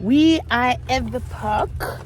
We are at the park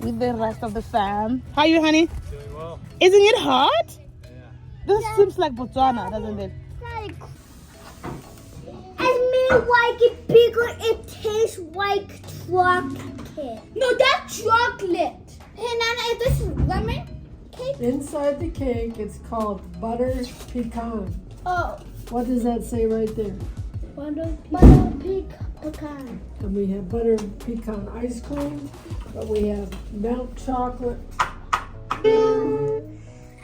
with the rest of the fam. How are you, honey? Doing well. Isn't it hot? Yeah. This seems like Botswana, doesn't it? I mean, like it bigger, it tastes like chocolate. No, that's chocolate. Hey, Nana, is this lemon cake? Inside the cake, it's called butter pecan. Oh, What does that say right there? butter pecan. And we have butter pecan ice cream, but we have milk chocolate.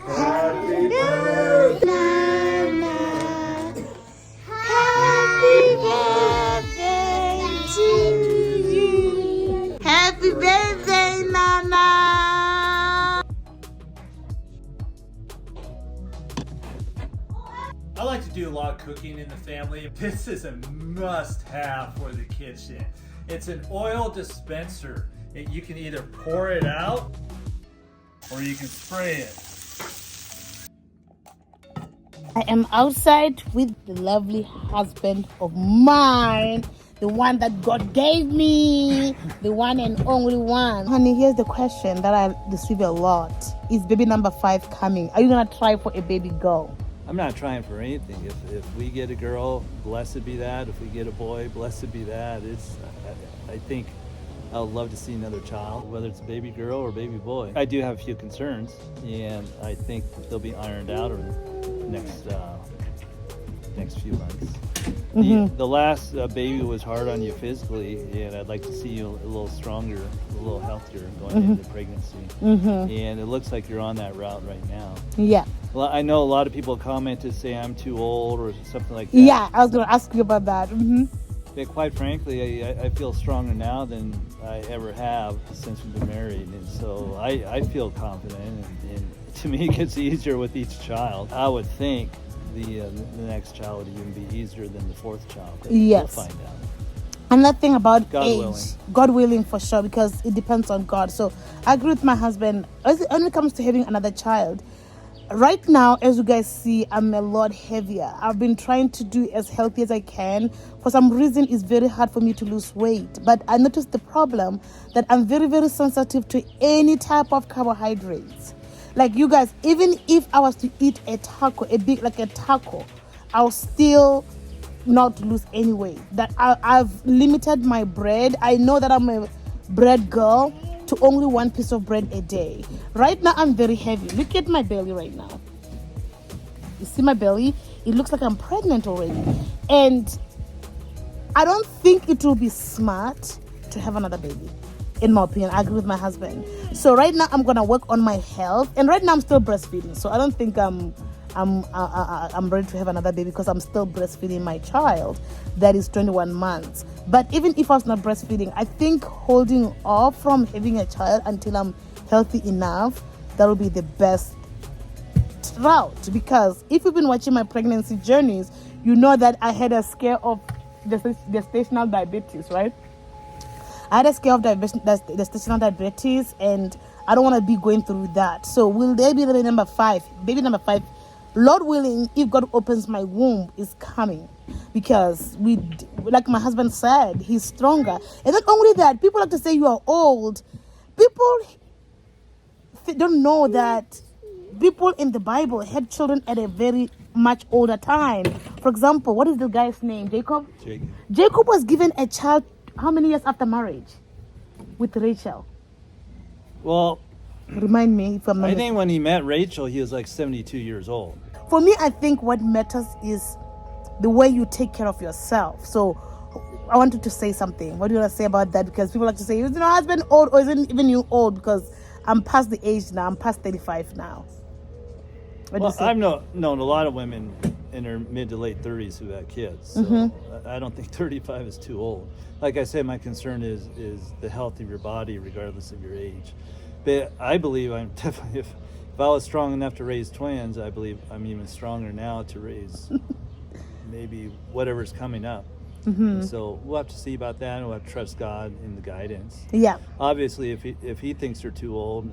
Happy birthday, Nana. Happy birthday to you. Happy birthday, Nana! I like to do a lot of cooking in the family. This is a must-have for the kitchen. It's an oil dispenser. You can either pour it out or you can spray it. I am outside with the lovely husband of mine, the one that God gave me, the one and only one. Honey, here's the question that I receive a lot. Is baby number 5 coming? Are you gonna try for a baby girl? I'm not trying for anything. If we get a girl, blessed be that. If we get a boy, blessed be that. I think I would love to see another child, whether it's a baby girl or baby boy. I do have a few concerns, and I think they'll be ironed out over the next few months. The last baby was hard on you physically, and I'd like to see you a little stronger, a little healthier going into pregnancy. And it looks like you're on that route right now. Yeah. Well, I know a lot of people comment to say I'm too old or something like that. Yeah, I was gonna ask you about that. But quite frankly, I feel stronger now than I ever have since we've been married. And so I feel confident. And to me, it gets easier with each child. I would think the next child would even be easier than the 4th child. But Yes. we'll find out. Another thing about God age, willing. God willing for sure, because it depends on God. So I agree with my husband. When it comes to having another child, right now, as you guys see, I'm a lot heavier. I've been trying to do as healthy as I can. For some reason, it's very hard for me to lose weight. But I noticed the problem that I'm very, very sensitive to any type of carbohydrates. Like you guys, even if I was to eat a taco, like a taco, I'll still not lose any weight. That I've limited my bread. I know that I'm a bread girl to only 1 piece of bread a day. Right now, I'm very heavy. Look at my belly right now. You see my belly? It looks like I'm pregnant already. And I don't think it will be smart to have another baby. In my opinion, I agree with my husband. So right now, I'm gonna work on my health. And right now, I'm still breastfeeding. So I don't think I'm ready to have another baby because I'm still breastfeeding my child that is 21 months. But even if I was not breastfeeding, I think holding off from having a child until I'm healthy enough, that will be the best route. Because if you've been watching my pregnancy journeys, you know that I had a scare of gestational diabetes, right? I had a scare of gestational diabetes, and I don't want to be going through that. So will there be baby number 5? Baby number 5, Lord willing, if God opens my womb, is coming. Because like my husband said, he's stronger. And not only that, people like to say you are old. People don't know that people in the Bible had children at a very much older time. For example, what is the guy's name? Jacob? Jacob was given a child how many years after marriage with Rachel? Well, remind me if I'm not I think when he met Rachel, he was like 72 years old. For me, I think what matters is the way you take care of yourself. So I wanted to say something. What do you want to say about that? Because people like to say, is your husband old or isn't even you old? Because I'm past the age now. I'm past 35 now. Well, I've known a lot of women in their mid to late 30s who had kids. So I don't think 35 is too old. Like I said, my concern is the health of your body regardless of your age. But I believe I'm definitely, if I was strong enough to raise twins, I believe I'm even stronger now to raise maybe whatever's coming up. So we'll have to see about that, and we'll have to trust God in the guidance. Yeah. Obviously, if he thinks they're too old,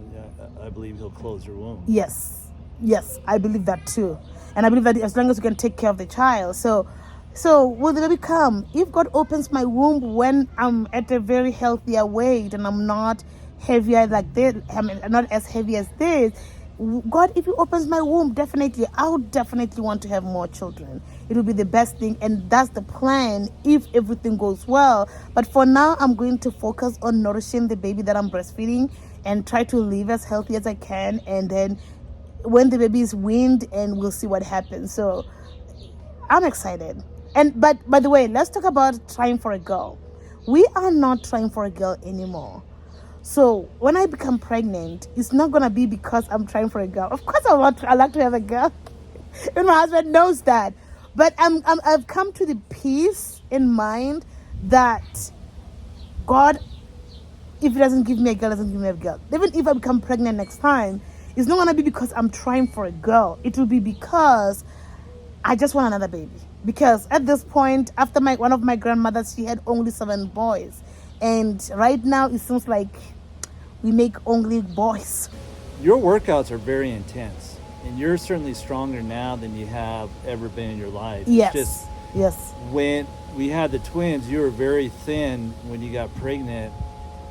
I believe he'll close your womb. Yes, I believe that too. And I believe that as long as you can take care of the child. So So will the baby come? If God opens my womb when I'm at a very healthier weight and I'm not heavier like this, I'm not as heavy as this, God, if He opens my womb, definitely, I would definitely want to have more children. It will be the best thing, and that's the plan if everything goes well. But for now, I'm going to focus on nourishing the baby that I'm breastfeeding and try to live as healthy as I can. And then when the baby is weaned, and we'll see what happens. So I'm excited. But by the way, let's talk about trying for a girl. We are not trying for a girl anymore. So when I become pregnant, it's not gonna be because I'm trying for a girl. Of course, I like to have a girl, and my husband knows that. But I've come to the peace in mind that God, if He doesn't give me a girl, doesn't give me a girl. Even if I become pregnant next time, it's not gonna be because I'm trying for a girl. It will be because I just want another baby. Because at this point, after one of my grandmothers, she had only 7 boys. And right now, it seems like we make only boys. Your workouts are very intense. And you're certainly stronger now than you have ever been in your life. Yes, yes. When we had the twins, you were very thin when you got pregnant.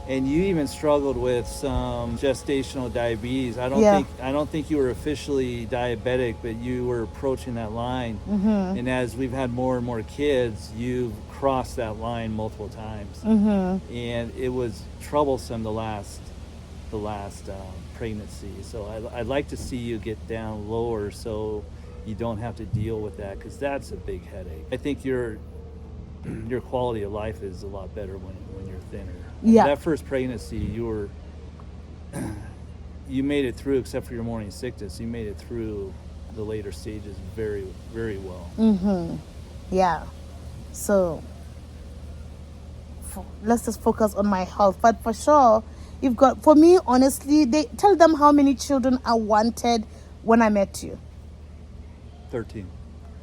And you even struggled with some gestational diabetes. I don't think you were officially diabetic, but you were approaching that line. Mm-hmm. And as we've had more and more kids, you've crossed that line multiple times. Mm-hmm. And it was troublesome the last pregnancy. So I'd like to see you get down lower so you don't have to deal with that, because that's a big headache. I think your quality of life is a lot better when you're thinner. Yeah. That first pregnancy, you made it through, except for your morning sickness. You made it through the later stages very, very well. Mm-hmm. Yeah. So let's just focus on my health. But for sure, for me, honestly, they tell them how many children I wanted when I met you. 13.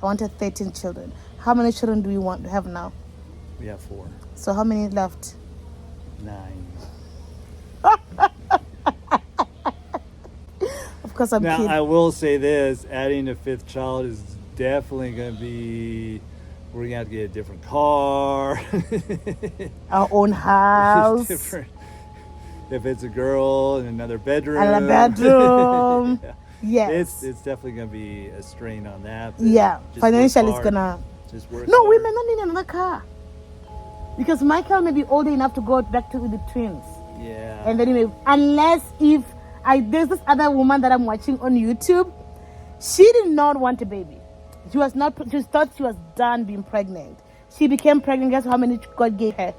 I wanted 13 children. How many children do we want to have now? We have 4. So how many left? 9. Of course, I'm now, kidding. I will say this, adding a 5th child is definitely going to be, we're going to have to get a different car. Our own house. Different. If it's a girl, in another bedroom. Another bedroom. Yeah. Yes. It's definitely going to be a strain on that. Yeah, financially it's going to. Just work No, hard. we may not need another car. Because Michael may be old enough to go back to the twins. Yeah. And then unless there's this other woman that I'm watching on YouTube, she did not want a baby. She thought she was done being pregnant. She became pregnant. Guess how many God gave her?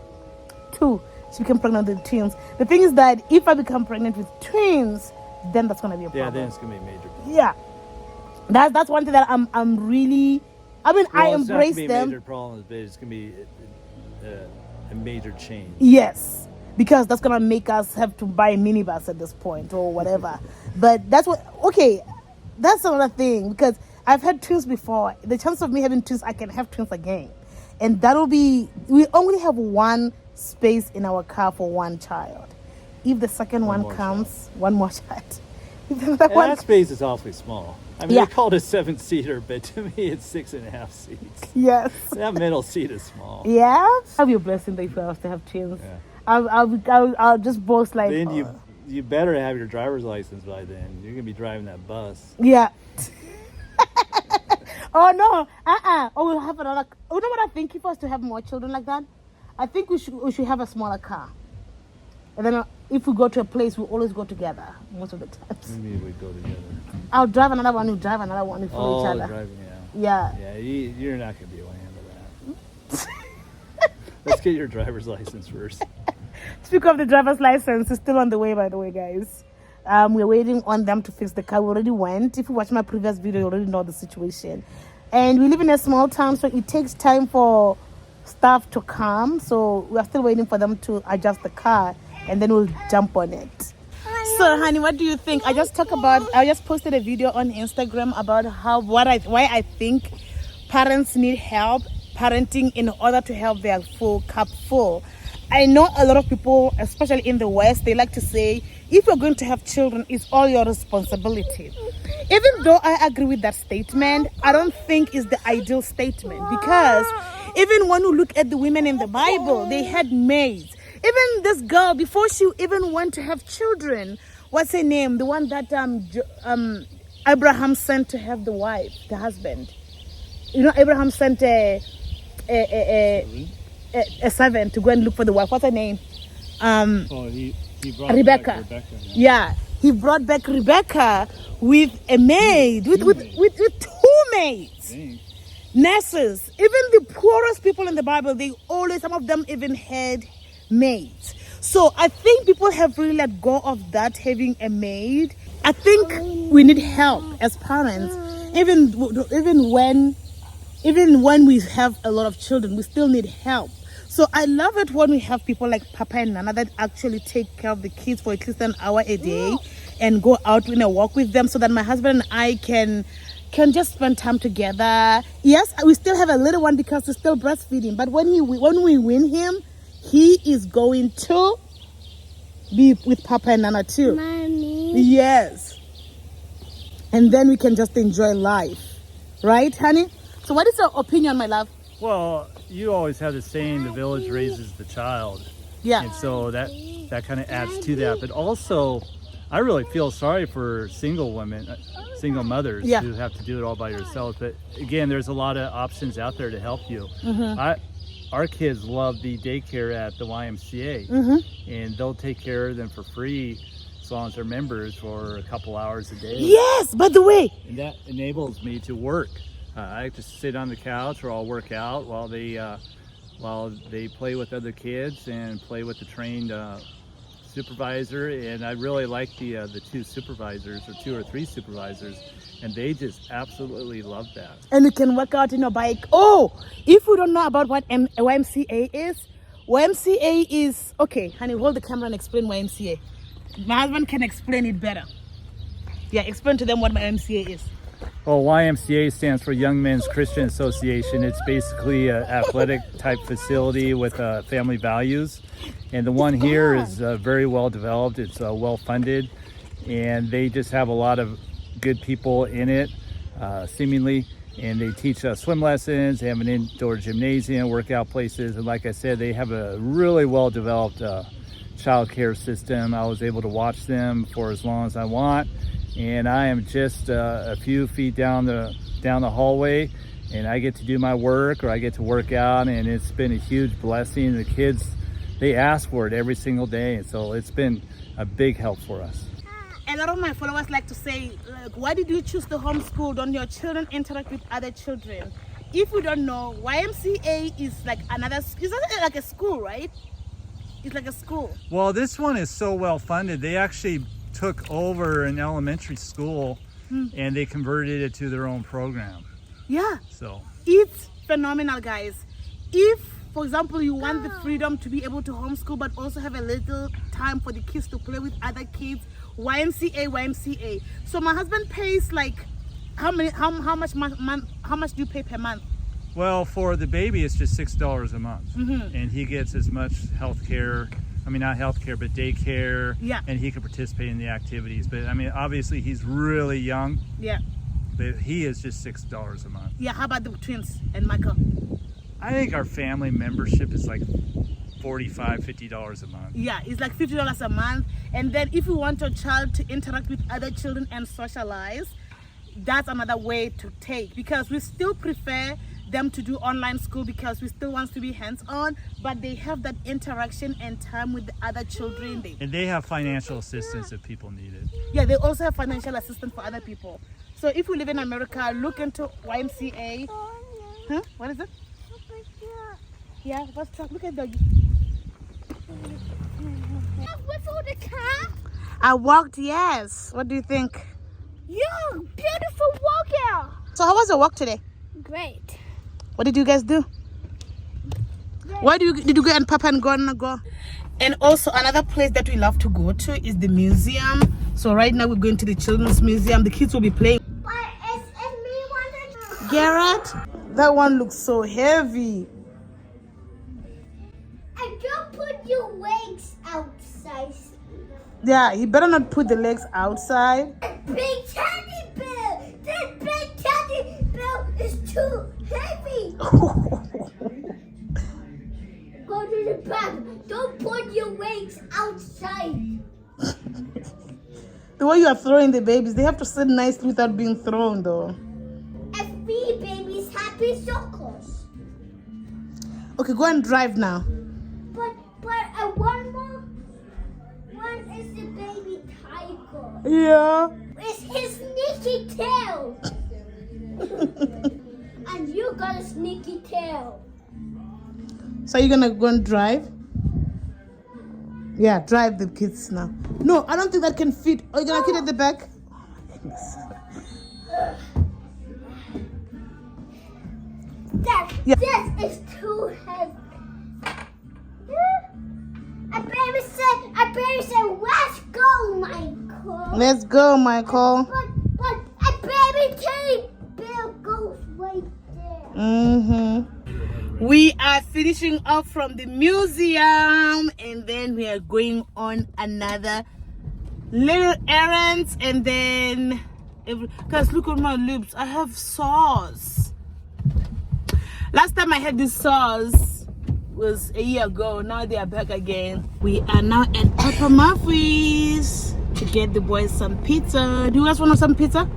2. She became pregnant with twins. The thing is that if I become pregnant with twins, then that's going to be a problem. Yeah, then it's going to be a major problem. Yeah. That's one thing that I'm really, I embrace them. It's not going to be a major problem, but it's going to be a major change. Yes, because that's gonna make us have to buy a minibus at this point or whatever. But that's another thing, because I've had twins before. The chance of me having twins, I can have twins again, and we only have 1 space in our car for 1 child. If the second one comes, 1 more child. That space is awfully small. Yeah. They call it a 7-seater, but to me it's 6.5 seats. Yes. That middle seat is small. Yeah. I'll be a blessing that if I was to have twins. Yeah. I'll just boast like. Then you better have your driver's license by then. You're gonna be driving that bus. Yeah. Oh no. Oh, we'll have another. You know what I think? If I was to have more children like that, I think we should have a smaller car. And then if we go to a place, we always go together most of the times. Maybe we go together. I'll drive another one. You drive another one. We follow each other. Driving, Yeah. Yeah, you're not going to be able to handle that. Let's get your driver's license first. Speaking of the driver's license, it's still on the way, by the way, guys. We're waiting on them to fix the car. We already went. If you watch my previous video, you already know the situation. And we live in a small town, so it takes time for stuff to come. So we are still waiting for them to adjust the car, and then we'll jump on it. So, honey, what do you think? I just posted a video on Instagram about why I think parents need help parenting in order to have their full cup full. I know a lot of people, especially in the West, they like to say if you're going to have children, it's all your responsibility. Even though I agree with that statement, I don't think it's the ideal statement, because even when you look at the women in the Bible, they had maids. Even this girl, before she even went to have children, what's her name? The one that Abraham sent to have the husband. You know, Abraham sent a servant to go and look for the wife. What's her name? He brought Rebecca. Back Rebecca. Yeah, he brought back Rebecca with a maid, with two maids. Dang. Nurses. Even the poorest people in the Bible, some of them even had maids. So I think people have really let go of that, having a maid. I think we need help as parents. Even when we have a lot of children, we still need help. So I love it when we have people like Papa and Nana that actually take care of the kids for at least an hour a day and go out in a walk with them, so that my husband and I can just spend time together. Yes, we still have a little one because we're still breastfeeding, but when we win him, he is going to be with Papa and Nana too. Mommy. Yes. And then we can just enjoy life. Right, honey? So what is your opinion, my love? Well, you always have the saying, the village raises the child. Yeah. And so that kind of adds to that. But also, I really feel sorry for single women, single mothers who have to do it all by yourselves. But again, there's a lot of options out there to help you. Our kids love the daycare at the YMCA, and they'll take care of them for free as long as they're members for a couple hours a day. Yes, by the way. And that enables me to work. I just sit on the couch or I'll work out while they play with other kids and play with the trained supervisor. And I really like the two supervisors, or two or three supervisors, and they just absolutely love that. And you can work out in your bike. Oh, if we don't know about what YMCA is, okay, honey, hold the camera and explain YMCA. My husband can explain it better. Yeah, explain to them what my YMCA is. Well, YMCA stands for Young Men's Christian Association. It's basically an athletic type facility with family values. And the one here is very well developed. It's well funded. And they just have a lot of good people in it, seemingly. And they teach swim lessons. They have an indoor gymnasium, workout places. And like I said, they have a really well developed child care system. I was able to watch them for as long as I want. And I am just a few feet down the hallway, and I get to do my work, or I get to work out, and it's been a huge blessing. The kids, they ask for it every single day, and so it's been a big help for us. A lot of my followers like to say, why did you choose to homeschool? Don't your children interact with other children? If you don't know, YMCA is like it's like a school, right? It's like a school. Well, this one is so well funded. They actually took over an elementary school and they converted it to their own program. Yeah. So it's phenomenal, guys. If, for example, you want the freedom to be able to homeschool but also have a little time for the kids to play with other kids, YMCA. So my husband pays like how much do you pay per month? Well, for the baby, it's just $6 a month, and he gets as much health care. I mean, not health care, but daycare. Yeah. And he can participate in the activities. But I mean, obviously, he's really young. Yeah. But he is just $6 a month. Yeah. How about the twins and Michael? I think our family membership is like $45, $50 a month. Yeah, it's like $50 a month. And then if you want your child to interact with other children and socialize, that's another way to take, because we still prefer them to do online school because we still want to be hands-on, but they have that interaction and time with the other children. And they have financial assistance if people need it. Yeah, they also have financial assistance for other people. So if you live in America, look into YMCA. Huh? What is it? Yeah, let's talk. Look at doggy. Whistle the car. I walked, yes. What do you think? Yeah, beautiful walkout. So how was your walk today? Great. What did you guys do? Why did you go and Papa and Gordon go? And also another place that we love to go to is the museum. So right now we're going to the children's museum. The kids will be playing. But it's me wanting. Garrett, that one looks so heavy. And don't put your legs outside. Yeah, he better not put the legs outside. Big teddy bear! This big teddy bear is too heavy! Go to the back. Don't put your legs outside. The way you are throwing the babies, they have to sit nicely without being thrown, though. And feed babies happy circles. Okay, go and drive now. But one more. One is the baby tiger. Yeah. It's his sneaky tail. And you got a sneaky tail. So you're gonna go and drive? Yeah, drive the kids now. No, I don't think that can fit. Are you gonna keep it at the back? Dad, Yeah. this is too heavy. I baby said, let's go, Michael. Let's go, Michael. But a baby teddy bear goes right there. We are finishing off from the museum, and then we are going on another little errands, and then guys, look at my lips. I have sauce. Last time I had this sauce was a year ago. Now they are back again. We are now at Papa Murphy's to get the boys some pizza. Do you guys want some pizza?